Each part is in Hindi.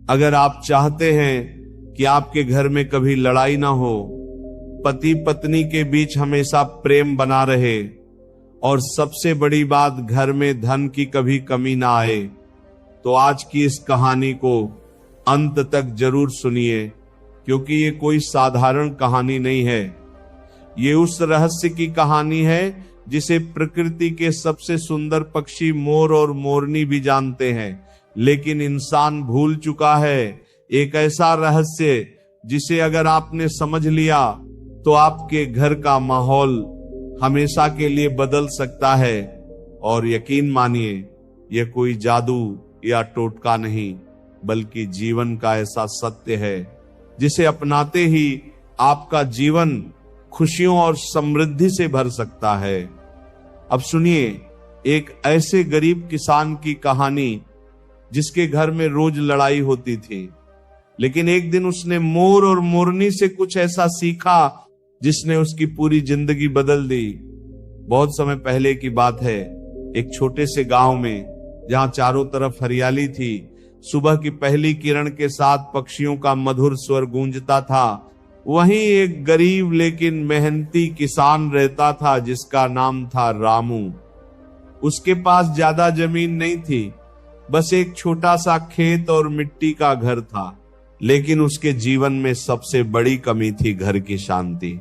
अगर आप चाहते हैं कि आपके घर में कभी लड़ाई ना हो, पति पत्नी के बीच हमेशा प्रेम बना रहे और सबसे बड़ी बात घर में धन की कभी कमी ना आए, तो आज की इस कहानी को अंत तक जरूर सुनिए, क्योंकि ये कोई साधारण कहानी नहीं है। ये उस रहस्य की कहानी है जिसे प्रकृति के सबसे सुंदर पक्षी मोर और मोरनी भी जानते हैं, लेकिन इंसान भूल चुका है। एक ऐसा रहस्य जिसे अगर आपने समझ लिया तो आपके घर का माहौल हमेशा के लिए बदल सकता है। और यकीन मानिए, यह कोई जादू या टोटका नहीं, बल्कि जीवन का ऐसा सत्य है जिसे अपनाते ही आपका जीवन खुशियों और समृद्धि से भर सकता है। अब सुनिए एक ऐसे गरीब किसान की कहानी जिसके घर में रोज लड़ाई होती थी, लेकिन एक दिन उसने मोर और मोरनी से कुछ ऐसा सीखा जिसने उसकी पूरी जिंदगी बदल दी। बहुत समय पहले की बात है, एक छोटे से गांव में जहां चारों तरफ हरियाली थी, सुबह की पहली किरण के साथ पक्षियों का मधुर स्वर गूंजता था, वहीं एक गरीब लेकिन मेहनती किसान रहता था जिसका नाम था रामू। उसके पास ज्यादा जमीन नहीं थी, बस एक छोटा सा खेत और मिट्टी का घर था, लेकिन उसके जीवन में सबसे बड़ी कमी थी घर की शांति।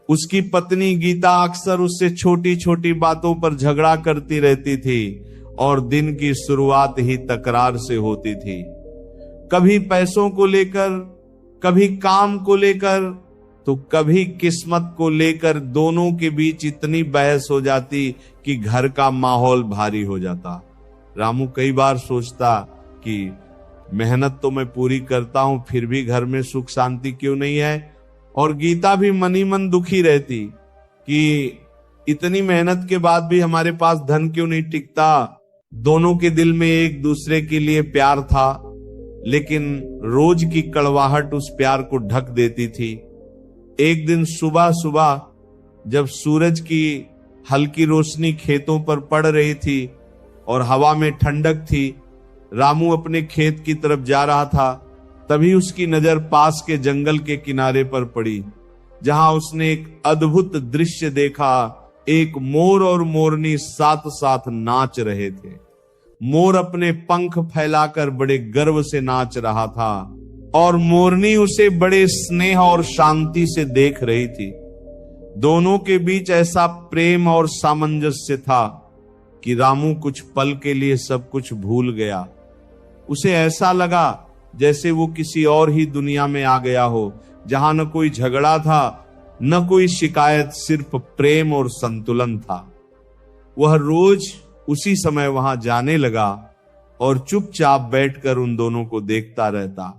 उसकी पत्नी गीता अक्सर उससे छोटी छोटी बातों पर झगड़ा करती रहती थी और दिन की शुरुआत ही तकरार से होती थी। कभी पैसों को लेकर, कभी काम को लेकर, तो कभी किस्मत को लेकर दोनों के बीच इतनी बहस हो जाती कि घर का माहौल भारी हो जाता। रामू कई बार सोचता कि मेहनत तो मैं पूरी करता हूं, फिर भी घर में सुख शांति क्यों नहीं है। और गीता भी मन ही मन दुखी रहती कि इतनी मेहनत के बाद भी हमारे पास धन क्यों नहीं टिकता। दोनों के दिल में एक दूसरे के लिए प्यार था, लेकिन रोज की कड़वाहट उस प्यार को ढक देती थी। एक दिन सुबह सुबह जब सूरज की हल्की रोशनी खेतों पर पड़ रही थी और हवा में ठंडक थी, रामू अपने खेत की तरफ जा रहा था, तभी उसकी नजर पास के जंगल के किनारे पर पड़ी, जहां उसने एक अद्भुत दृश्य देखा। एक मोर और मोरनी साथ साथ नाच रहे थे। मोर अपने पंख फैलाकर बड़े गर्व से नाच रहा था और मोरनी उसे बड़े स्नेह और शांति से देख रही थी। दोनों के बीच ऐसा प्रेम और सामंजस्य था कि रामू कुछ पल के लिए सब कुछ भूल गया। उसे ऐसा लगा जैसे वो किसी और ही दुनिया में आ गया हो, जहां न कोई झगड़ा था, न कोई शिकायत, सिर्फ प्रेम और संतुलन था। वह रोज उसी समय वहां जाने लगा और चुपचाप बैठकर उन दोनों को देखता रहता।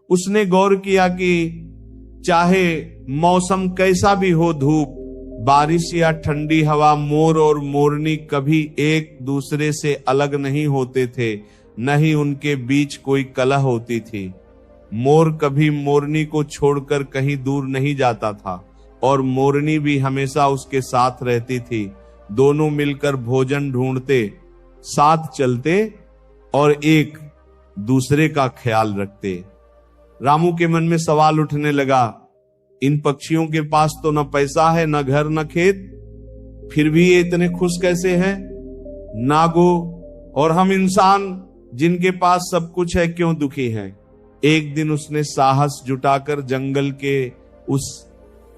उसने गौर किया कि चाहे मौसम कैसा भी हो, धूप, बारिश या ठंडी हवा, मोर और मोरनी कभी एक दूसरे से अलग नहीं होते थे, न ही उनके बीच कोई कलह होती थी। मोर कभी मोरनी को छोड़कर कहीं दूर नहीं जाता था और मोरनी भी हमेशा उसके साथ रहती थी। दोनों मिलकर भोजन ढूंढते, साथ चलते और एक दूसरे का ख्याल रखते। रामू के मन में सवाल उठने लगा, इन पक्षियों के पास तो न पैसा है, न घर, न खेत, फिर भी ये इतने खुश कैसे हैं? नागो और हम इंसान जिनके पास सब कुछ है क्यों दुखी हैं? एक दिन उसने साहस जुटाकर जंगल के उस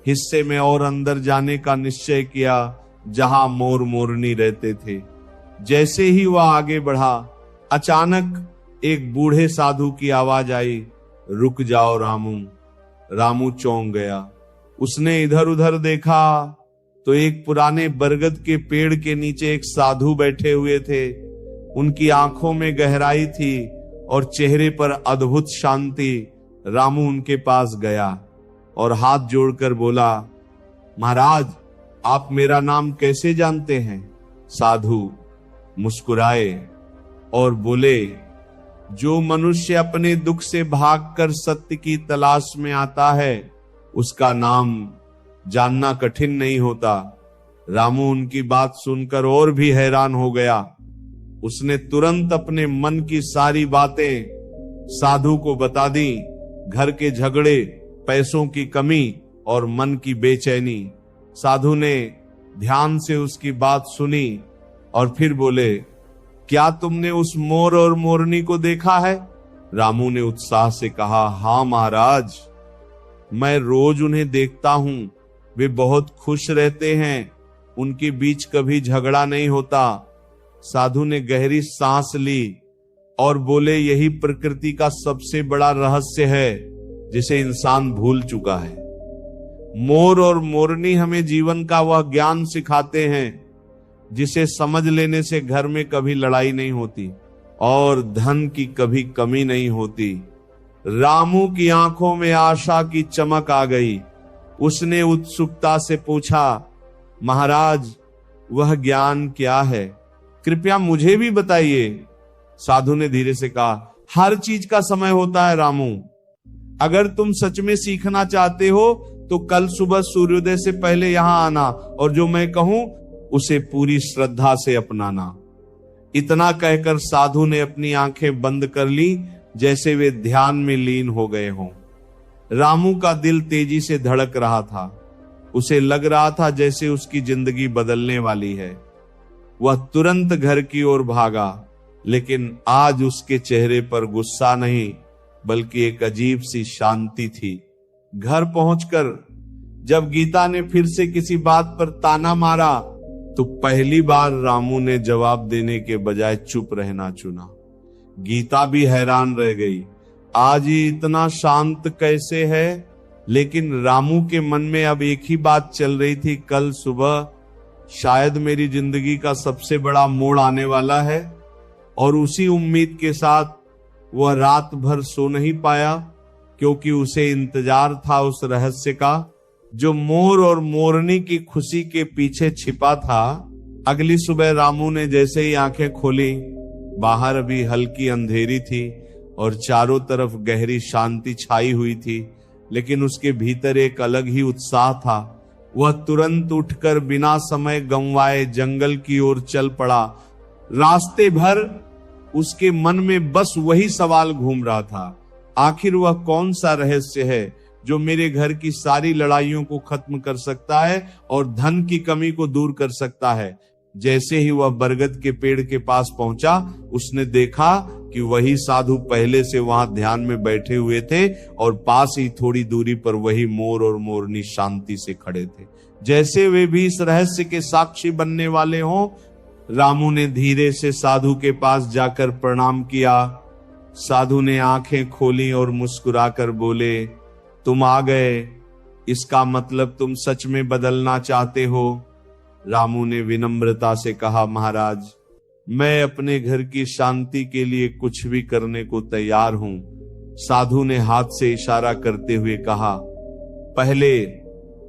हिस्से में और अंदर जाने का निश्चय किया जहां मोर मोरनी रहते थे। जैसे ही वह आगे बढ़ा, अचानक एक बूढ़े साधु की आवाज आई, रुक जाओ रामू। रामू चौंक गया। उसने इधर उधर देखा तो एक पुराने बरगद के पेड़ के नीचे एक साधु बैठे हुए थे। उनकी आंखों में गहराई थी और चेहरे पर अद्भुत शांति। रामू उनके पास गया और हाथ जोड़कर बोला, महाराज, आप मेरा नाम कैसे जानते हैं? साधु मुस्कुराए और बोले, जो मनुष्य अपने दुख से भागकर सत्य की तलाश में आता है, उसका नाम जानना कठिन नहीं होता। रामू उनकी बात सुनकर और भी हैरान हो गया। उसने तुरंत अपने मन की सारी बातें साधु को बता दी घर के झगड़े, पैसों की कमी और मन की बेचैनी। साधु ने ध्यान से उसकी बात सुनी और फिर बोले, क्या तुमने उस मोर और मोरनी को देखा है? रामू ने उत्साह से कहा, हाँ महाराज, मैं रोज उन्हें देखता हूं। वे बहुत खुश रहते हैं, उनके बीच कभी झगड़ा नहीं होता। साधु ने गहरी सांस ली और बोले, यही प्रकृति का सबसे बड़ा रहस्य है जिसे इंसान भूल चुका है। मोर और मोरनी हमें जीवन का वह ज्ञान सिखाते हैं जिसे समझ लेने से घर में कभी लड़ाई नहीं होती और धन की कभी कमी नहीं होती। रामू की आंखों में आशा की चमक आ गई। उसने उत्सुकता से पूछा, महाराज, वह ज्ञान क्या है? कृपया मुझे भी बताइए। साधु ने धीरे से कहा, हर चीज का समय होता है रामू। अगर तुम सच में सीखना चाहते हो तो कल सुबह सूर्योदय से पहले यहां आना और जो मैं कहूं उसे पूरी श्रद्धा से अपनाना। इतना कहकर साधु ने अपनी आंखें बंद कर ली, जैसे वे ध्यान में लीन हो गए हों। रामू का दिल तेजी से धड़क रहा था। उसे लग रहा था जैसे उसकी जिंदगी बदलने वाली है। वह तुरंत घर की ओर भागा, लेकिन आज उसके चेहरे पर गुस्सा नहीं बल्कि एक अजीब सी शांति थी। घर पहुंचकर जब गीता ने फिर से किसी बात पर ताना मारा तो पहली बार रामू ने जवाब देने के बजाय चुप रहना चुना। गीता भी हैरान रह गई, आज ही इतना शांत कैसे है? लेकिन रामू के मन में अब एक ही बात चल रही थी, कल सुबह शायद मेरी जिंदगी का सबसे बड़ा मोड़ आने वाला है। और उसी उम्मीद के साथ वह रात भर सो नहीं पाया, क्योंकि उसे इंतजार था उस रहस्य का जो मोर और मोरनी की खुशी के पीछे छिपा था। अगली सुबह रामू ने जैसे ही आंखें खोली, बाहर अभी हल्की अंधेरी थी और चारों तरफ गहरी शांति छाई हुई थी, लेकिन उसके भीतर एक अलग ही उत्साह था। वह तुरंत उठकर बिना समय गंवाए जंगल की ओर चल पड़ा। रास्ते भर उसके मन में बस वही सवाल घूम रहा था, आखिर वह कौन सा रहस्य है जो मेरे घर की सारी लड़ाइयों को खत्म कर सकता है और धन की कमी को दूर कर सकता है। जैसे ही वह बरगद के पेड़ के पास पहुंचा, उसने देखा कि वही साधु पहले से वहां ध्यान में बैठे हुए थे और पास ही थोड़ी दूरी पर वही मोर और मोरनी शांति से खड़े थे, जैसे वे भी इस रहस्य के साक्षी बनने वाले हों। रामू ने धीरे से साधु के पास जाकर प्रणाम किया। साधु ने आंखें खोली और मुस्कुराकर बोले, तुम आ गए, इसका मतलब तुम सच में बदलना चाहते हो। रामू ने विनम्रता से कहा, महाराज, मैं अपने घर की शांति के लिए कुछ भी करने को तैयार हूं। साधु ने हाथ से इशारा करते हुए कहा, पहले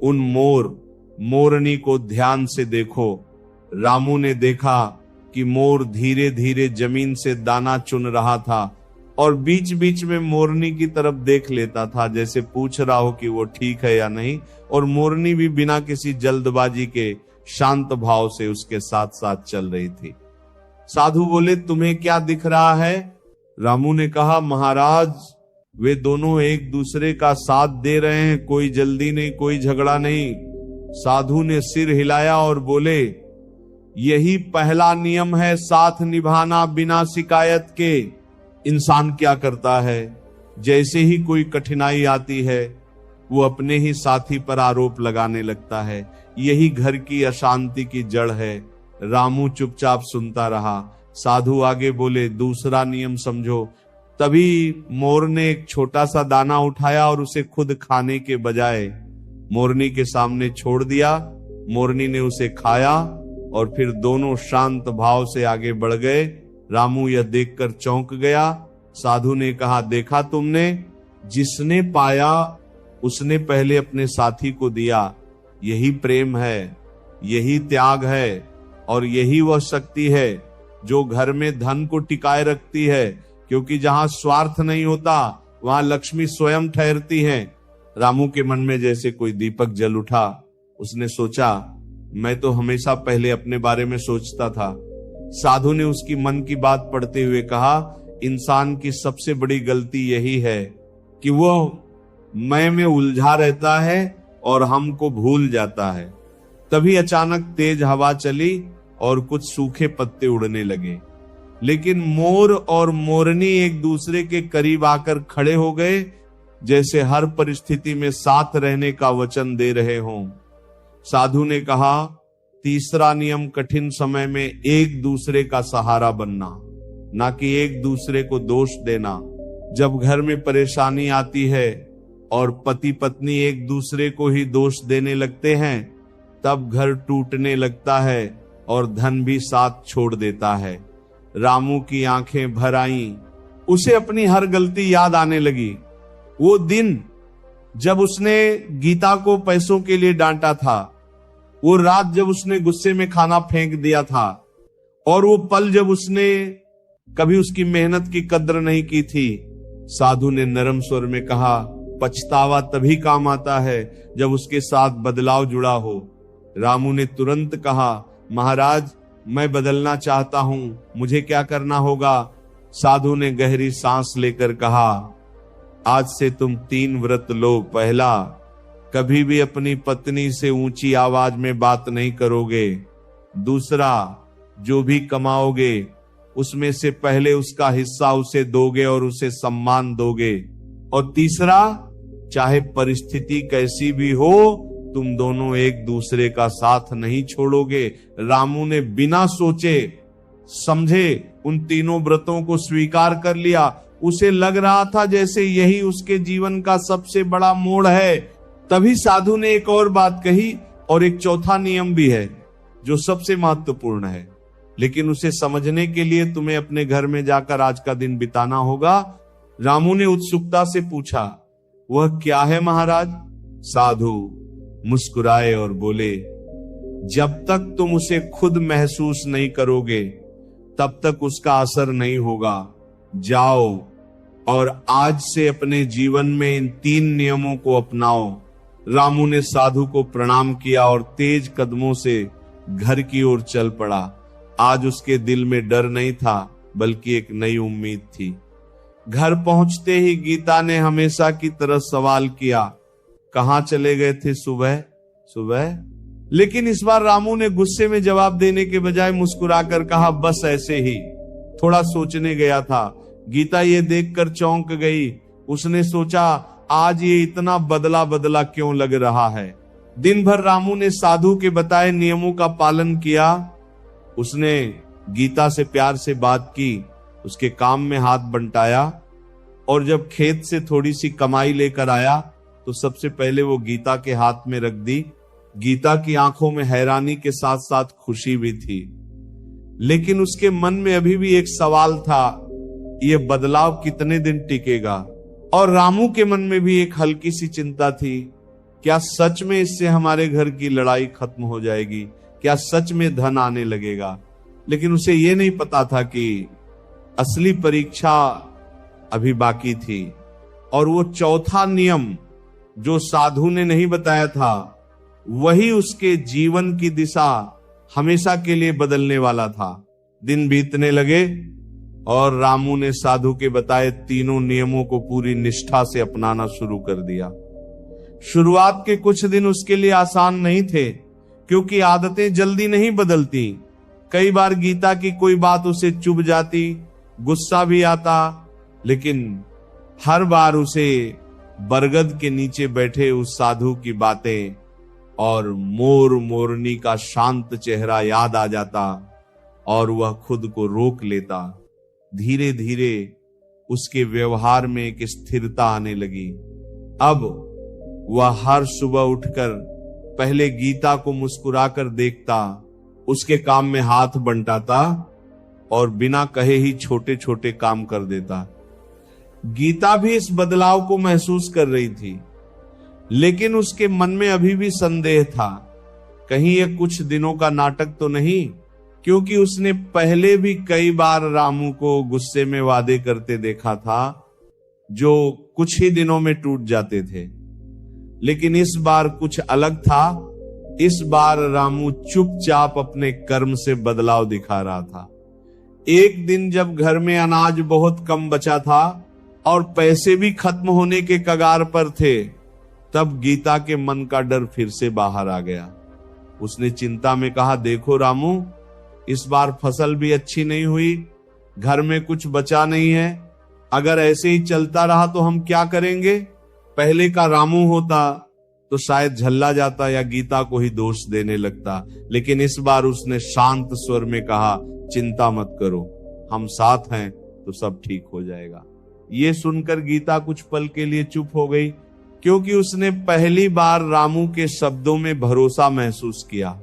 उन मोर मोरनी को ध्यान से देखो। रामू ने देखा कि मोर धीरे धीरे जमीन से दाना चुन रहा था और बीच बीच में मोरनी की तरफ देख लेता था, जैसे पूछ रहा हो कि वो ठीक है या नहीं। और मोरनी भी बिना किसी जल्दबाजी के शांत भाव से उसके साथ साथ चल रही थी। साधु बोले, तुम्हें क्या दिख रहा है? रामू ने कहा, महाराज, वे दोनों एक दूसरे का साथ दे रहे हैं, कोई जल्दी नहीं, कोई झगड़ा नहीं। साधु ने सिर हिलाया और बोले, यही पहला नियम है, साथ निभाना बिना शिकायत के। इंसान क्या करता है, जैसे ही कोई कठिनाई आती है वो अपने ही साथी पर आरोप लगाने लगता है। यही घर की अशांति की जड़ है। रामू चुपचाप सुनता रहा। साधु आगे बोले, दूसरा नियम समझो। तभी मोर ने एक छोटा सा दाना उठाया और उसे खुद खाने के बजाय मोरनी के सामने छोड़ दिया। मोरनी ने उसे खाया और फिर दोनों शांत भाव से आगे बढ़ गए। रामू यह देखकर चौंक गया। साधु ने कहा, देखा तुमने, जिसने पाया उसने पहले अपने साथी को दिया। यही प्रेम है, यही त्याग है और यही वह शक्ति है जो घर में धन को टिकाए रखती है, क्योंकि जहां स्वार्थ नहीं होता वहां लक्ष्मी स्वयं ठहरती है। रामू के मन में जैसे कोई दीपक जल उठा। उसने सोचा, मैं तो हमेशा पहले अपने बारे में सोचता था। साधु ने उसकी मन की बात पढ़ते हुए कहा, इंसान की सबसे बड़ी गलती यही है कि वो मैं में उलझा रहता है और हमको भूल जाता है। तभी अचानक तेज हवा चली और कुछ सूखे पत्ते उड़ने लगे, लेकिन मोर और मोरनी एक दूसरे के करीब आकर खड़े हो गए, जैसे हर परिस्थिति में साथ रहने का वचन दे रहे हों। साधु ने कहा, तीसरा नियम कठिन समय में एक दूसरे का सहारा बनना, ना कि एक दूसरे को दोष देना। जब घर में परेशानी आती है और पति पत्नी एक दूसरे को ही दोष देने लगते हैं, तब घर टूटने लगता है और धन भी साथ छोड़ देता है। रामू की आंखें भर आईं, उसे अपनी हर गलती याद आने लगी। वो दिन जब उसने गीता को पैसों के लिए डांटा था, वो रात जब उसने गुस्से में खाना फेंक दिया था, और वो पल जब उसने कभी उसकी मेहनत की कद्र नहीं की थी। साधु ने नरम स्वर में कहा, पछतावा तभी काम आता है जब उसके साथ बदलाव जुड़ा हो। रामू ने तुरंत कहा, महाराज मैं बदलना चाहता हूं, मुझे क्या करना होगा? साधु ने गहरी सांस लेकर कहा, आज से तुम 3 व्रत लो। पहला, कभी भी अपनी पत्नी से ऊंची आवाज में बात नहीं करोगे। दूसरा, जो भी कमाओगे उसमें से पहले उसका हिस्सा उसे दोगे और उसे सम्मान दोगे। और तीसरा, चाहे परिस्थिति कैसी भी हो, तुम दोनों एक दूसरे का साथ नहीं छोड़ोगे। रामू ने बिना सोचे समझे उन तीनों व्रतों को स्वीकार कर लिया। उसे लग रहा था जैसे यही उसके जीवन का सबसे बड़ा मोड़ है। तभी साधु ने एक और बात कही, और एक चौथा नियम भी है जो सबसे महत्वपूर्ण है, लेकिन उसे समझने के लिए तुम्हें अपने घर में जाकर आज का दिन बिताना होगा। रामू ने उत्सुकता से पूछा, वह क्या है महाराज? साधु मुस्कुराए और बोले, जब तक तुम उसे खुद महसूस नहीं करोगे तब तक उसका असर नहीं होगा। जाओ और आज से अपने जीवन में इन 3 नियमों को अपनाओ। रामू ने साधु को प्रणाम किया और तेज कदमों से घर की ओर चल पड़ा। आज उसके दिल में डर नहीं था, बल्कि एक नई उम्मीद थी। घर पहुंचते ही गीता ने हमेशा की तरह सवाल किया, कहां चले गए थे सुबह? लेकिन इस बार रामू ने गुस्से में जवाब देने के बजाय मुस्कुराकर कहा, बस ऐसे ही, थोड़ा सोचने गया था। गीता ये देखकर चौंक गई। उसने सोचा, आज ये इतना बदला क्यों लग रहा है। दिन भर रामू ने साधु के बताए नियमों का पालन किया। उसने गीता से प्यार से बात की, उसके काम में हाथ बंटाया, और जब खेत से थोड़ी सी कमाई लेकर आया तो सबसे पहले वो गीता के हाथ में रख दी। गीता की आंखों में हैरानी के साथ साथ खुशी भी थी, लेकिन उसके मन में अभी भी एक सवाल था, ये बदलाव कितने दिन टिकेगा? और रामू के मन में भी एक हल्की सी चिंता थी, क्या सच में इससे हमारे घर की लड़ाई खत्म हो जाएगी? क्या सच में धन आने लगेगा? लेकिन उसे ये नहीं पता था कि असली परीक्षा अभी बाकी थी। और वो चौथा नियम जो साधु ने नहीं बताया था, वही उसके जीवन की दिशा हमेशा के लिए बदलने वाला था। दिन बीतने लगे और रामू ने साधु के बताए तीनों नियमों को पूरी निष्ठा से अपनाना शुरू कर दिया। शुरुआत के कुछ दिन उसके लिए आसान नहीं थे, क्योंकि आदतें जल्दी नहीं बदलती। कई बार गीता की कोई बात उसे चुभ जाती, गुस्सा भी आता, लेकिन हर बार उसे बरगद के नीचे बैठे उस साधु की बातें और मोर मोरनी का शांत चेहरा याद आ जाता और वह खुद को रोक लेता। धीरे धीरे उसके व्यवहार में एक स्थिरता आने लगी। अब वह हर सुबह उठकर पहले गीता को मुस्कुराकर देखता, उसके काम में हाथ बंटाता और बिना कहे ही छोटे छोटे काम कर देता। गीता भी इस बदलाव को महसूस कर रही थी, लेकिन उसके मन में अभी भी संदेह था, कहीं यह कुछ दिनों का नाटक तो नहीं, क्योंकि उसने पहले भी कई बार रामू को गुस्से में वादे करते देखा था जो कुछ ही दिनों में टूट जाते थे। लेकिन इस बार कुछ अलग था। इस बार रामू चुपचाप अपने कर्म से बदलाव दिखा रहा था। एक दिन जब घर में अनाज बहुत कम बचा था और पैसे भी खत्म होने के कगार पर थे, तब गीता के मन का डर फिर से बाहर आ गया। उसने चिंता में कहा, देखो रामू, इस बार फसल भी अच्छी नहीं हुई, घर में कुछ बचा नहीं है। अगर ऐसे ही चलता रहा तो हम क्या करेंगे? पहले का रामू होता तो शायद झल्ला जाता या गीता को ही दोष देने लगता, लेकिन इस बार उसने शांत स्वर में कहा, चिंता मत करो, हम साथ हैं तो सब ठीक हो जाएगा। ये सुनकर गीता कुछ पल के लिए चुप हो गई, क्योंकि उसने पहली बार रामू के शब्दों में भरोसा महसूस किया।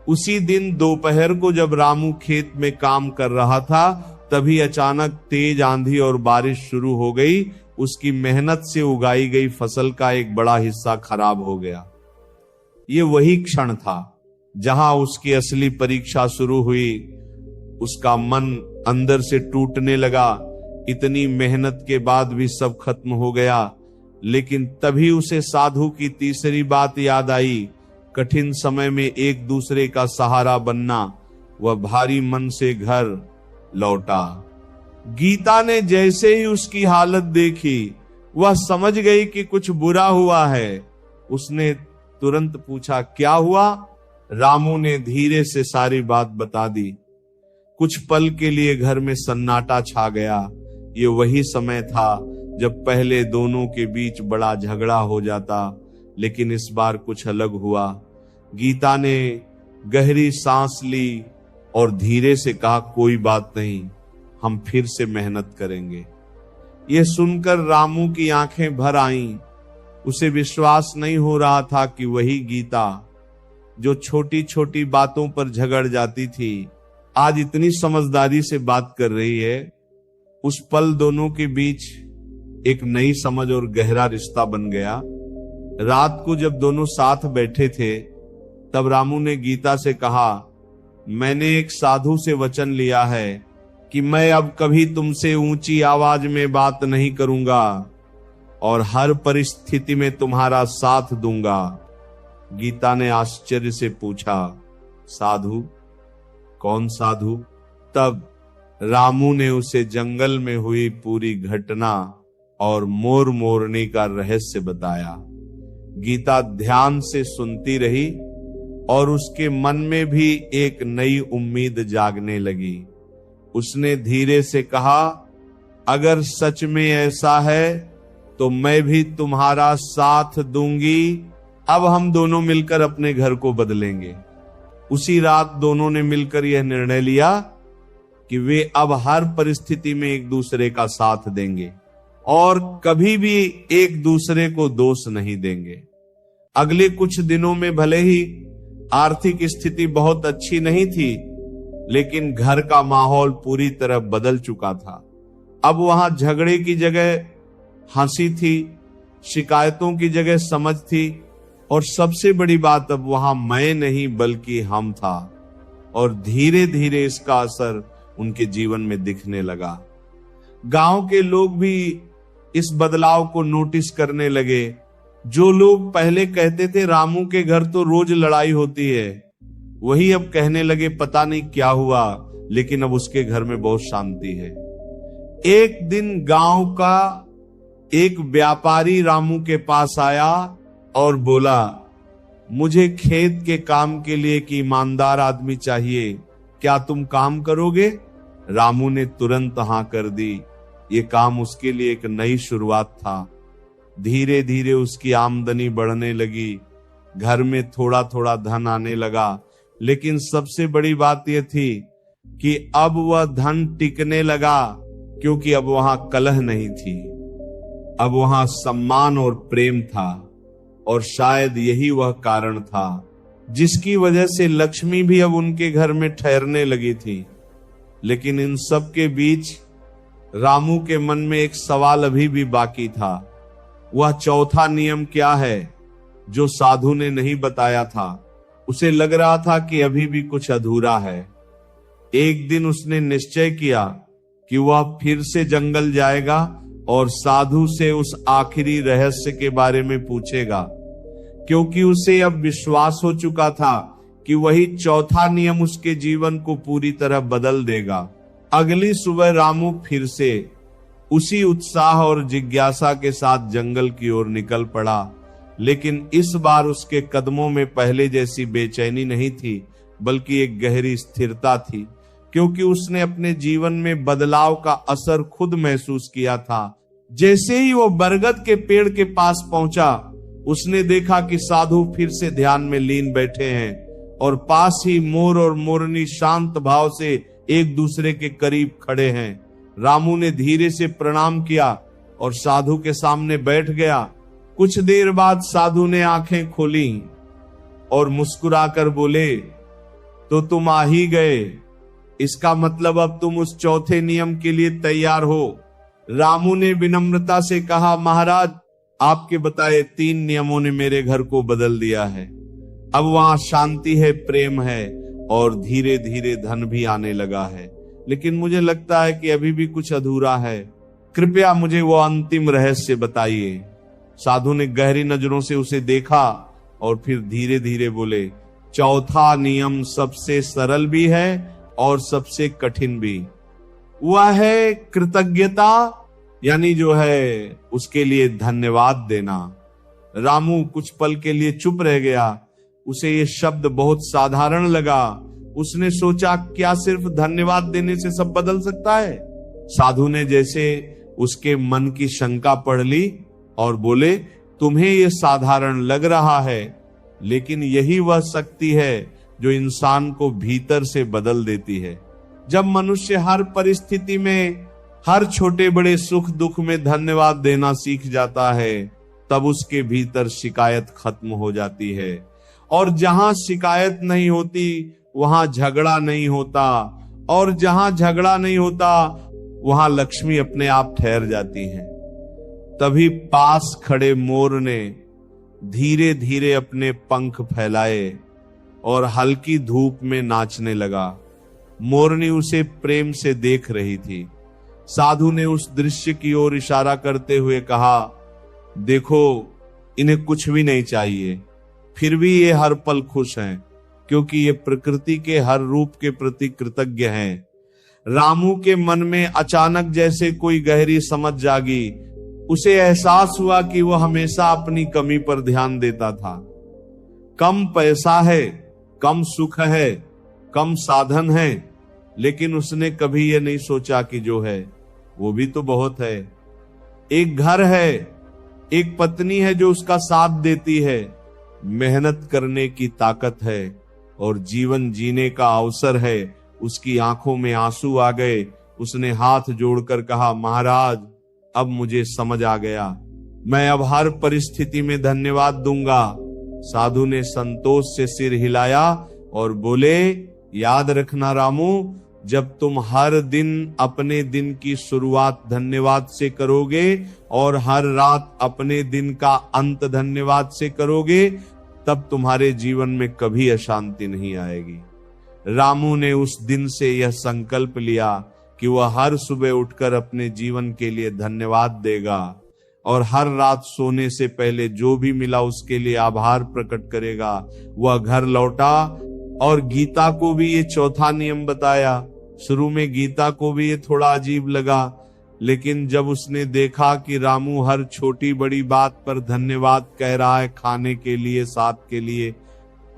उसी दिन दोपहर को जब रामू खेत में काम कर रहा था, तभी अचानक तेज आंधी और बारिश शुरू हो गई। उसकी मेहनत से उगाई गई फसल का एक बड़ा हिस्सा खराब हो गया। ये वही क्षण था जहां उसकी असली परीक्षा शुरू हुई। उसका मन अंदर से टूटने लगा। इतनी मेहनत के बाद भी सब खत्म हो गया। लेकिन तभी उसे साधु की तीसरी बात याद आई, कठिन समय में एक दूसरे का सहारा बनना। वह भारी मन से घर लौटा। गीता ने जैसे ही उसकी हालत देखी, वह समझ गई कि कुछ बुरा हुआ है। उसने तुरंत पूछा, क्या हुआ? रामू ने धीरे से सारी बात बता दी। कुछ पल के लिए घर में सन्नाटा छा गया। ये वही समय था जब पहले दोनों के बीच बड़ा झगड़ा हो जाता, लेकिन इस बार कुछ अलग हुआ। गीता ने गहरी सांस ली और धीरे से कहा, कोई बात नहीं, हम फिर से मेहनत करेंगे। यह सुनकर रामू की आंखें भर आईं। उसे विश्वास नहीं हो रहा था कि वही गीता जो छोटी छोटी बातों पर झगड़ जाती थी, आज इतनी समझदारी से बात कर रही है। उस पल दोनों के बीच एक नई समझ और गहरा रिश्ता बन गया। रात को जब दोनों साथ बैठे थे, तब रामू ने गीता से कहा, मैंने एक साधु से वचन लिया है कि मैं अब कभी तुमसे ऊंची आवाज में बात नहीं करूंगा और हर परिस्थिति में तुम्हारा साथ दूंगा। गीता ने आश्चर्य से पूछा, साधु? कौन साधु? तब रामू ने उसे जंगल में हुई पूरी घटना और मोर मोरनी का रहस्य बताया। गीता ध्यान से सुनती रही और उसके मन में भी एक नई उम्मीद जागने लगी। उसने धीरे से कहा, अगर सच में ऐसा है तो मैं भी तुम्हारा साथ दूंगी। अब हम दोनों मिलकर अपने घर को बदलेंगे। उसी रात दोनों ने मिलकर यह निर्णय लिया कि वे अब हर परिस्थिति में एक दूसरे का साथ देंगे और कभी भी एक दूसरे को दोष नहीं देंगे। अगले कुछ दिनों में भले ही आर्थिक स्थिति बहुत अच्छी नहीं थी, लेकिन घर का माहौल पूरी तरह बदल चुका था। अब वहां झगड़े की जगह हंसी थी, शिकायतों की जगह समझ थी और सबसे बड़ी बात, अब वहां मैं नहीं बल्कि हम था। और धीरे धीरे इसका असर उनके जीवन में दिखने लगा। गांव के लोग भी इस बदलाव को नोटिस करने लगे। जो लोग पहले कहते थे रामू के घर तो रोज लड़ाई होती है, वही अब कहने लगे पता नहीं क्या हुआ, लेकिन अब उसके घर में बहुत शांति है। एक दिन गांव का एक व्यापारी रामू के पास आया और बोला, मुझे खेत के काम के लिए एक ईमानदार आदमी चाहिए, क्या तुम काम करोगे? रामू ने तुरंत हां कर दी। ये काम उसके लिए एक नई शुरुआत था। धीरे धीरे उसकी आमदनी बढ़ने लगी, घर में थोड़ा थोड़ा धन आने लगा। लेकिन सबसे बड़ी बात यह थी कि अब वह धन टिकने लगा, क्योंकि अब वहां कलह नहीं थी, अब वहां सम्मान और प्रेम था। और शायद यही वह कारण था जिसकी वजह से लक्ष्मी भी अब उनके घर में ठहरने लगी थी। लेकिन इन सब के बीच रामू के मन में एक सवाल अभी भी बाकी था। वह चौथा नियम क्या है जो साधु ने नहीं बताया था? उसे लग रहा था कि अभी भी कुछ अधूरा है। एक दिन उसने निश्चय किया कि वह फिर से जंगल जाएगा और साधु से उस आखिरी रहस्य के बारे में पूछेगा, क्योंकि उसे अब विश्वास हो चुका था कि वही चौथा नियम उसके जीवन को पूरी तरह बदल देगा। अगली सुबह रामू फिर से उसी उत्साह और जिज्ञासा के साथ जंगल की ओर निकल पड़ा, लेकिन इस बार उसके कदमों में पहले जैसी बेचैनी नहीं थी, बल्कि एक गहरी स्थिरता थी, क्योंकि उसने अपने जीवन में बदलाव का असर खुद महसूस किया था। जैसे ही वो बरगद के पेड़ के पास पहुंचा, उसने देखा कि साधु फिर से ध्यान में लीन बैठे हैं और पास ही मोर और मोरनी शांत भाव से एक दूसरे के करीब खड़े हैं। रामू ने धीरे से प्रणाम किया और साधु के सामने बैठ गया। कुछ देर बाद साधु ने आंखें खोली और मुस्कुराकर बोले, तो तुम आ ही गए, इसका मतलब अब तुम उस चौथे नियम के लिए तैयार हो। रामू ने विनम्रता से कहा, महाराज, आपके बताए 3 नियमों ने मेरे घर को बदल दिया है। अब वहां शांति है, प्रेम है और धीरे धीरे धन भी आने लगा है, लेकिन मुझे लगता है कि अभी भी कुछ अधूरा है। कृपया मुझे वो अंतिम रहस्य बताइए। साधु ने गहरी नजरों से उसे देखा और फिर धीरे धीरे बोले, चौथा नियम सबसे सरल भी है और सबसे कठिन भी। वह है कृतज्ञता, यानी जो है उसके लिए धन्यवाद देना। रामू कुछ पल के लिए चुप रह गया। उसे ये शब्द बहुत साधारण लगा। उसने सोचा, क्या सिर्फ धन्यवाद देने से सब बदल सकता है? साधु ने जैसे उसके मन की शंका पढ़ ली और बोले, तुम्हें यह साधारण लग रहा है, लेकिन यही वह शक्ति है जो इंसान को भीतर से बदल देती है। जब मनुष्य हर परिस्थिति में, हर छोटे बड़े सुख दुख में धन्यवाद देना सीख जाता है, तब उसके भीतर शिकायत खत्म हो जाती है। और जहां शिकायत नहीं होती वहां झगड़ा नहीं होता, और जहां झगड़ा नहीं होता वहां लक्ष्मी अपने आप ठहर जाती है। तभी पास खड़े मोर ने धीरे धीरे अपने पंख फैलाए और हल्की धूप में नाचने लगा। मोरनी उसे प्रेम से देख रही थी। साधु ने उस दृश्य की ओर इशारा करते हुए कहा, देखो, इन्हें कुछ भी नहीं चाहिए, फिर भी ये हर पल खुश हैं, क्योंकि ये प्रकृति के हर रूप के प्रति कृतज्ञ हैं। रामू के मन में अचानक जैसे कोई गहरी समझ जागी। उसे एहसास हुआ कि वो हमेशा अपनी कमी पर ध्यान देता था। कम पैसा है, कम सुख है, कम साधन है, लेकिन उसने कभी ये नहीं सोचा कि जो है वो भी तो बहुत है। एक घर है, एक पत्नी है जो उसका साथ देती है, मेहनत करने की ताकत है और जीवन जीने का अवसर है। उसकी आंखों में आंसू आ गए। उसने हाथ जोड़कर कहा, महाराज, अब मुझे समझ आ गया, मैं अब हर परिस्थिति में धन्यवाद दूंगा। साधु ने संतोष से सिर हिलाया और बोले, याद रखना रामू, जब तुम हर दिन अपने दिन की शुरुआत धन्यवाद से करोगे और हर रात अपने दिन का अंत धन्यवाद से करोगे, तब तुम्हारे जीवन में कभी अशांति नहीं आएगी। रामू ने उस दिन से यह संकल्प लिया कि वह हर सुबह उठकर अपने जीवन के लिए धन्यवाद देगा और हर रात सोने से पहले जो भी मिला उसके लिए आभार प्रकट करेगा। वह घर लौटा और गीता को भी ये चौथा नियम बताया। शुरू में गीता को भी ये थोड़ा अजीब लगा, लेकिन जब उसने देखा कि रामू हर छोटी बड़ी बात पर धन्यवाद कह रहा है, खाने के लिए, साथ के लिए,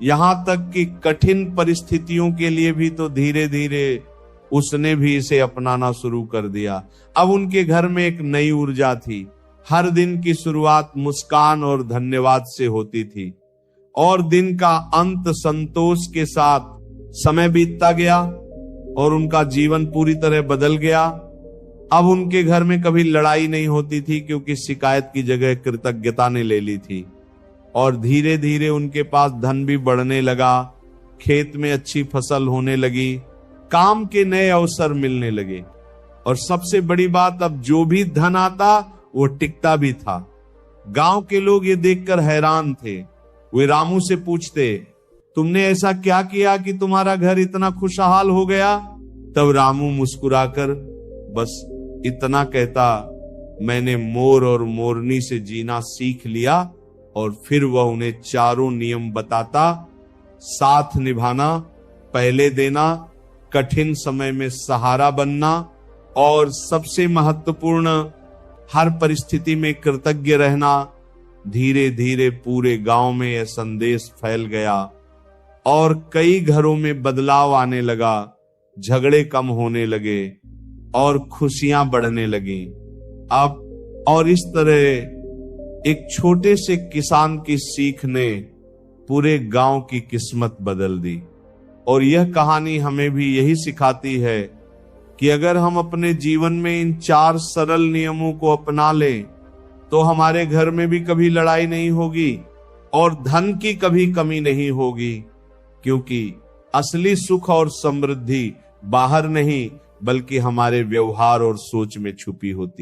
यहां तक कि कठिन परिस्थितियों के लिए भी, तो धीरे धीरे उसने भी इसे अपनाना शुरू कर दिया। अब उनके घर में एक नई ऊर्जा थी। हर दिन की शुरुआत मुस्कान और धन्यवाद से होती थी और दिन का अंत संतोष के साथ। समय बीतता गया और उनका जीवन पूरी तरह बदल गया। अब उनके घर में कभी लड़ाई नहीं होती थी, क्योंकि शिकायत की जगह कृतज्ञता ने ले ली थी। और धीरे धीरे उनके पास धन भी बढ़ने लगा, खेत में अच्छी फसल होने लगी, काम के नए अवसर मिलने लगे और सबसे बड़ी बात, अब जो भी धन आता वो टिकता भी था। गांव के लोग ये देखकर हैरान थे। वे रामू से पूछते, तुमने ऐसा क्या किया कि तुम्हारा घर इतना खुशहाल हो गया? तब रामू मुस्कुराकर बस इतना कहता, मैंने मोर और मोरनी से जीना सीख लिया। और फिर वह उन्हें चारों नियम बताता, साथ निभाना, पहले देना, कठिन समय में सहारा बनना और सबसे महत्वपूर्ण हर परिस्थिति में कृतज्ञ रहना। धीरे धीरे पूरे गांव में यह संदेश फैल गया और कई घरों में बदलाव आने लगा, झगड़े कम होने लगे और खुशियां बढ़ने लगी। अब और इस तरह एक छोटे से किसान की सीख ने पूरे गांव की किस्मत बदल दी। और यह कहानी हमें भी यही सिखाती है कि अगर हम अपने जीवन में इन 4 सरल नियमों को अपना लें तो हमारे घर में भी कभी लड़ाई नहीं होगी और धन की कभी कमी नहीं होगी, क्योंकि असली सुख और समृद्धि बाहर नहीं बल्कि हमारे व्यवहार और सोच में छुपी होती है।